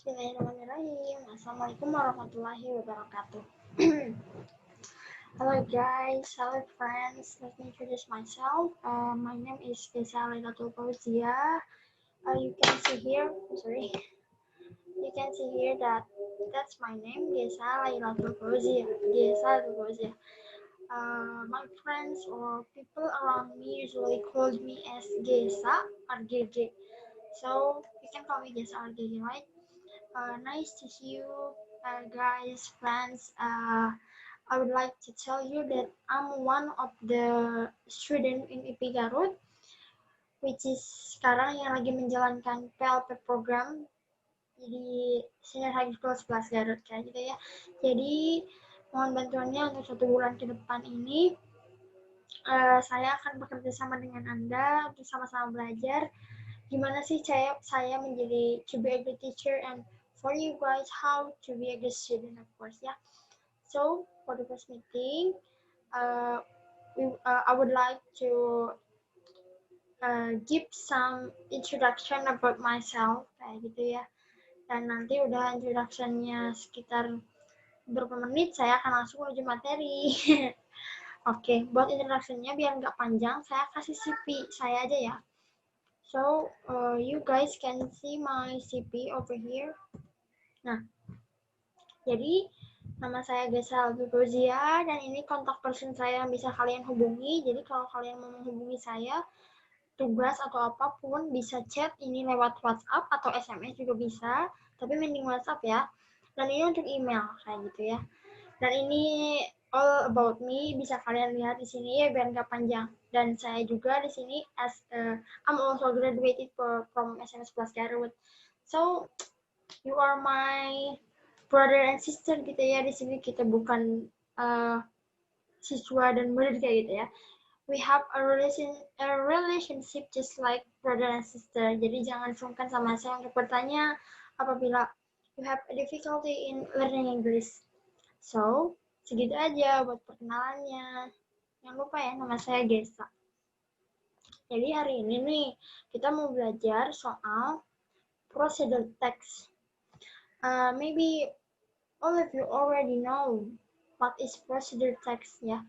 Bismillahirrahmanirrahim. Assalamualaikum warahmatullahi wabarakatuh. Hello guys, hello friends. Let me introduce myself. My name is Desa Lailatul Fauzia. You can see here. You can see here that's my name, Desa Lailatul Fauzia. Desa Lailatul Fauzia. My friends or people around me usually call me as Gesa or GG. So you can call me Gesa or GG, right? Nice to see you, guys, friends. I would like to tell you that I'm one of the student in IP Garut, which is sekarang yang lagi menjalankan PLP program di Senior High School 11 Garut, kayak gitu ya. Jadi mohon bantuannya untuk 1 bulan ke depan ini. Saya akan bekerja sama dengan Anda untuk sama-sama belajar gimana sih saya menjadi to be a good teacher and for you guys how to be a good student, of course, ya. So for the first meeting, I would like to give some introduction about myself, kayak gitu ya. Dan nanti udah introductionnya sekitar beberapa menit, saya akan langsung menuju materi. Oke, buat introductionnya biar nggak panjang, saya kasih CV saya aja ya. So, you guys can see my CV over here. Nah, jadi nama saya Gesa Fauzia dan ini kontak person saya yang bisa kalian hubungi. Jadi kalau kalian mau menghubungi saya, tugas atau apapun bisa chat ini lewat WhatsApp atau SMS juga bisa, tapi mending WhatsApp ya. Dan ini untuk email kayak gitu ya. Dan ini all about me, bisa kalian lihat di sini ya biar nggak panjang. Dan saya juga di sini I'm also graduated from SMS Plus Garut. So you are my brother and sister gitu ya. Di sini kita bukan siswa dan murid kayak gitu ya. We have a relationship just like brother and sister. Jadi jangan sungkan sama saya untuk bertanya apabila you have a difficulty in learning English. So, segitu aja buat perkenalannya. Jangan lupa ya, nama saya Gesa. Jadi hari ini nih, kita mau belajar soal procedure text. Maybe all of you already know what is procedure text ya.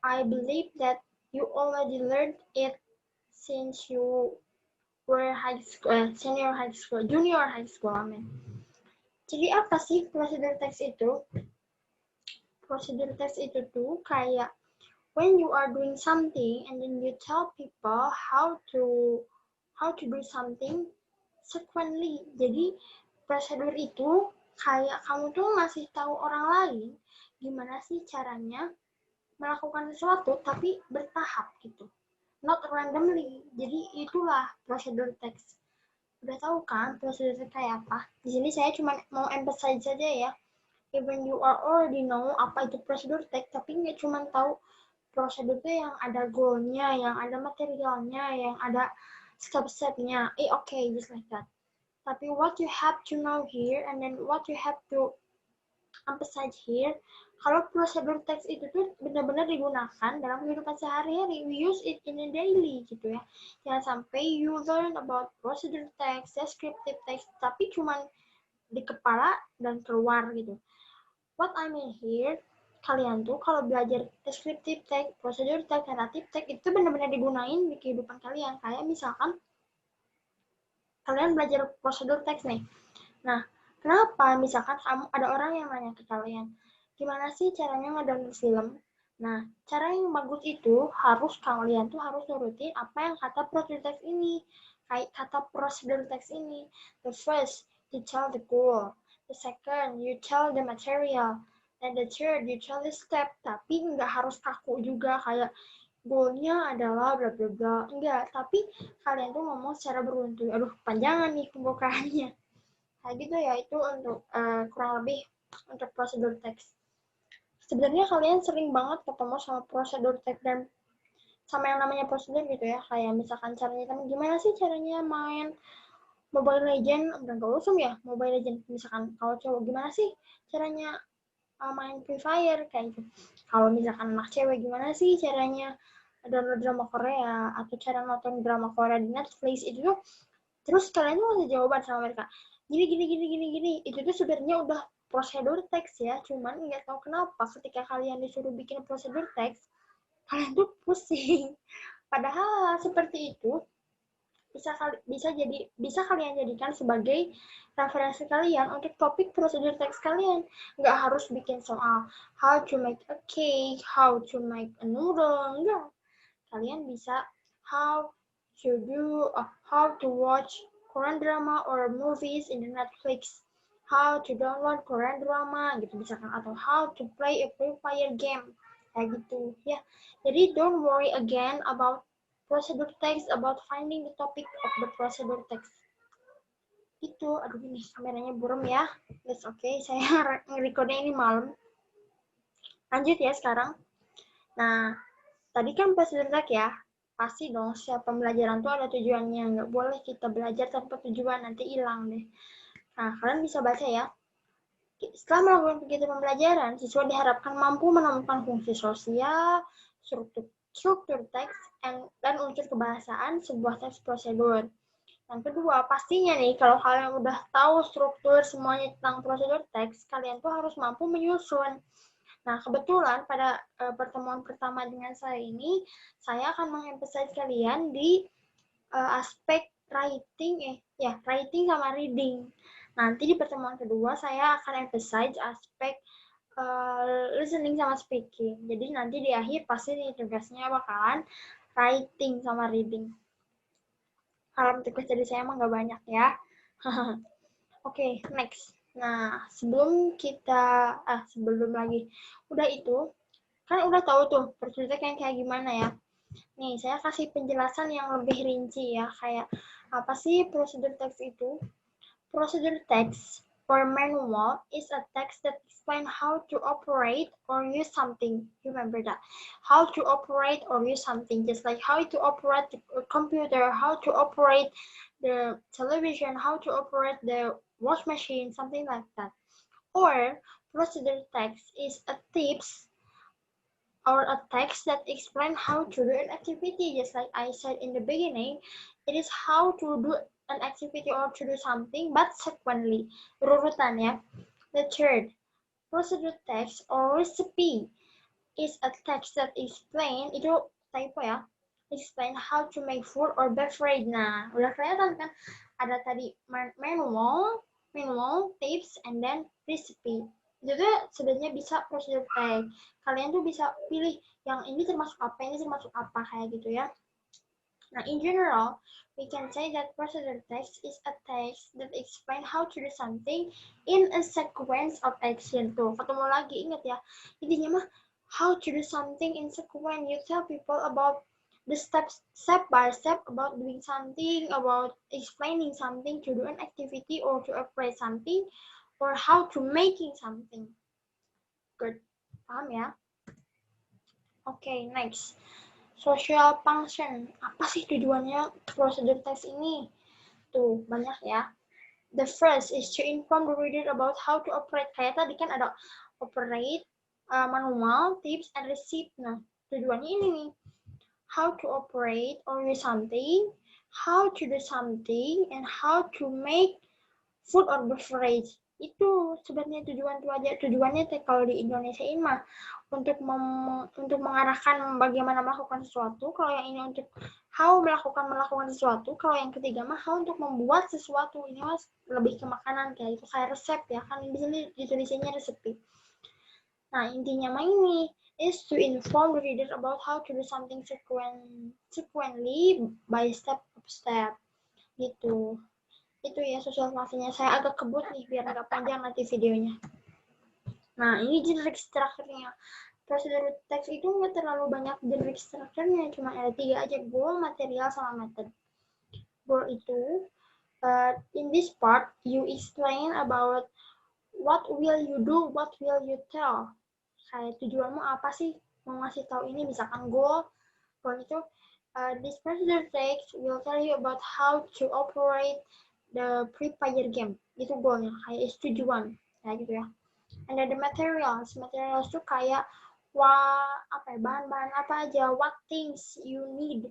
I believe that you already learned it since you were junior high school, Jadi apa sih procedure text itu? Procedure text itu tuh kayak when you are doing something and then you tell people how to do something sequentially. Jadi prosedur itu kayak kamu tuh ngasih tahu orang lain gimana sih caranya melakukan sesuatu tapi bertahap gitu. Not randomly. Jadi itulah prosedur text. Udah tahu kan prosedur kayak apa? Di sini saya cuma mau emphasize saja ya. Even you are already know apa itu prosedur text, tapi nggak cuma tahu prosedur itu yang ada goalnya, yang ada materialnya, yang ada step-stepnya. Okay, just like that. Tapi what you have to know here, and then what you have to emphasize here, kalau prosedur text itu tuh benar-benar digunakan dalam kehidupan sehari-hari. We use it in a daily gitu ya. Jangan sampai you learn about procedure text, descriptive text, tapi cuma di kepala dan keluar gitu. What I mean here, kalian tuh kalau belajar descriptive text, procedure text, narrative text itu benar-benar digunain di kehidupan kalian. Kayak misalkan kalian belajar prosedur text nih. Nah, kenapa misalkan ada orang yang nanya ke kalian, gimana sih caranya ngedownload film? Nah, cara yang bagus itu kalian tuh harus nurutin apa yang kata prosedur text ini. Kayak kata prosedur text ini. The first, you tell the goal. The second, you tell the material. And the third, you tell the step. Tapi nggak harus kaku juga kayak goalnya adalah bla bla bla. Enggak, tapi kalian tuh ngomong secara beruntun. Aduh, panjangan nih pembukaannya. Kayak gitu ya, itu untuk kurang lebih untuk prosedur teks. Sebenarnya kalian sering banget ketemu sama prosedur teks dan sama yang namanya prosedur gitu ya. Kayak misalkan caranya gimana sih caranya main Mobile Legend, udah gak usum ya Mobile Legend. Misalkan kalau cowok gimana sih caranya main Free Fire kayak gitu. Kalau misalkan anak cewek gimana sih caranya download drama Korea atau cara nonton drama Korea di Netflix itu tuh. Terus kalian tuh ngasih jawaban sama mereka. gini. Itu tuh sebenarnya udah prosedur teks ya, cuman nggak tahu kenapa ketika kalian disuruh bikin prosedur teks, kalian tuh pusing. Padahal seperti itu bisa kalian jadikan sebagai referensi kalian untuk topik prosedur teks kalian. Nggak harus bikin soal how to make a cake, how to make a noodle, enggak. Kalian bisa how how to watch Korean drama or movies in the Netflix, how to download Korean drama gitu misalkan, atau how to play a Free Fire game kayak gitu ya. Jadi don't worry again about procedure text, about finding the topic of the procedure text. Itu, aduh ini kameranya buram ya. That's okay, saya nge-recordnya ini malam. Lanjut ya sekarang. Nah, tadi kan procedure text ya. Pasti dong, setiap pembelajaran tuh ada tujuannya. Nggak boleh kita belajar tanpa tujuan, nanti hilang deh. Nah, kalian bisa baca ya. Setelah melakukan kegiatan pembelajaran, siswa diharapkan mampu menemukan fungsi sosial, struktur teks, dan unsur kebahasaan sebuah teks prosedur. Yang kedua, pastinya nih, kalau kalian udah tahu struktur semuanya tentang prosedur teks, kalian tuh harus mampu menyusun. Nah, kebetulan pada pertemuan pertama dengan saya ini, saya akan mengemphasize kalian di aspek writing sama reading. Nanti di pertemuan kedua saya akan emphasize aspek listening sama speaking. Jadi nanti di akhir pasti tugasnya bakalan writing sama reading. Kalau tugas dari saya emang nggak banyak ya. Oke, next. Nah, sebelum lagi, udah itu, kan udah tahu tuh prosedur yang kayak gimana ya. Nih, saya kasih penjelasan yang lebih rinci ya, kayak apa sih prosedur teks itu? Prosedur text or manual is a text that explains how to operate or use something. Remember that. How to operate or use something, just like how to operate the computer, how to operate the television, how to operate the wash machine, something like that. Or procedural text is a tips or a text that explains how to do an activity, just like I said in the beginning. It is how to do an activity or to do something, but sequentially, urutan ya. The third, procedural text or recipe is a text that explain, itu typo ya, explain how to make food or beverage. Nah, udah kelihatan kan? Ada tadi manual, tips, and then recipe. Jadi sebenarnya bisa prosedur text. Kalian tuh bisa pilih yang ini termasuk apa kayak gitu ya. Nah, in general, we can say that procedure text is a text that explain how to do something in a sequence of action. Tuh, ketemu lagi, ingat ya. Intinya mah, how to do something in sequence. You tell people about the steps, step by step, about doing something, about explaining something, to do an activity or to operate something, or how to making something. Good. Paham ya? Okay, next. Social function. Apa sih tujuannya prosedur teks ini? Tuh, banyak ya. The first is to inform the reader about how to operate. Kayak tadi kan ada operate, manual, tips, and receipt. Nah, tujuannya ini nih. How to operate or use something, how to do something, and how to make food or beverage. Itu sebenarnya tujuannya kalau di Indonesia ini mah untuk mengarahkan bagaimana melakukan sesuatu. Kalau yang ini untuk how melakukan sesuatu. Kalau yang ketiga mah how untuk membuat sesuatu. Ini mas lebih ke makanan kayak itu, kayak resep ya kan, di sini ditulisannya resepi. Nah, intinya mah ini is to inform the reader about how to do something sequentially by step gitu. Itu ya social function-nya. Saya agak kebut nih biar nggak panjang nanti videonya. Nah, ini generic structure-nya. Prosedur teks itu nggak terlalu banyak generic structure-nya, cuma ada 3 aja, goal, material, sama method. Goal itu, in this part, you explain about what will you do, what will you tell. Kayak tujuanmu apa sih mau ngasih tahu ini, misalkan goal itu, this procedure text will tell you about how to operate the Free Fire game. Itu goalnya, kayak tujuan, kayak gitu ya. And then the materials tuh kayak bahan-bahan apa aja, what things you need,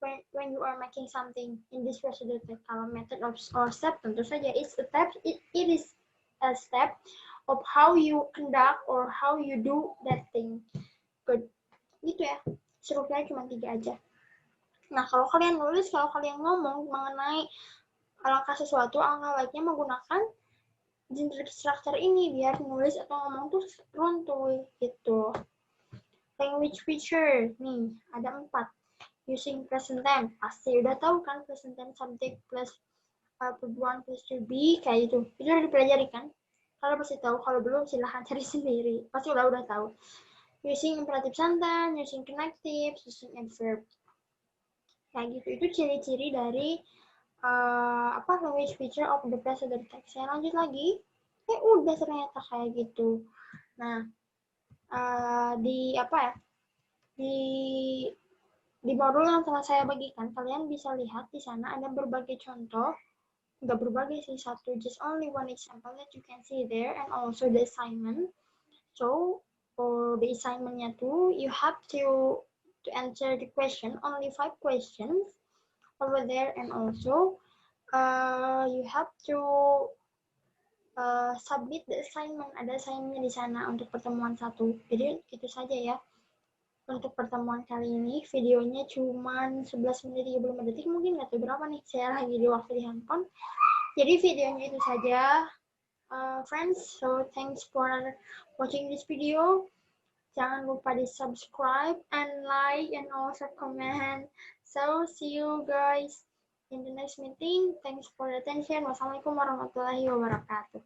when you are making something in this procedure. Kalau method or step, tentu saja it's a step. It is a step of how you conduct or how you do that thing. Good. Gitu ya. Strukturnya cuma 3 aja. Nah, kalau kalian nulis, kalau kalian ngomong mengenai langkah sesuatu, alangkah baiknya menggunakan generic structure ini biar nulis atau ngomong tuh runtuh gitu. Language feature, nih ada 4. Using present tense, pasti udah tahu kan present tense subject plus verb 1 plus to be kayak itu. Itu udah dipelajari kan? Kalian pasti tahu, kalau belum silahkan cari sendiri. Pasti udah tahu. Using imperative sentence, using connective, using adverb. Kayak gitu. Itu ciri-ciri dari language feature of the present tense. Saya lanjut lagi. Udah ternyata kayak gitu. Nah, di modul yang telah saya bagikan, kalian bisa lihat di sana ada berbagai contoh. Nggak berbagai sih, satu, just only one example that you can see there, and also the assignment. So, for the assignment-nya tuh, you have to answer the question, only 5 questions over there, and also you have to submit the assignment. Ada assignment di sana untuk pertemuan 1. Jadi itu saja ya. Untuk pertemuan kali ini, videonya cuma 11 menit 35 detik, mungkin nggak tahu berapa nih, saya lagi di waktu di handphone. Jadi videonya itu saja, friends. So, thanks for watching this video. Jangan lupa di subscribe and like and also comment. So, see you guys in the next meeting. Thanks for the attention. Wassalamualaikum warahmatullahi wabarakatuh.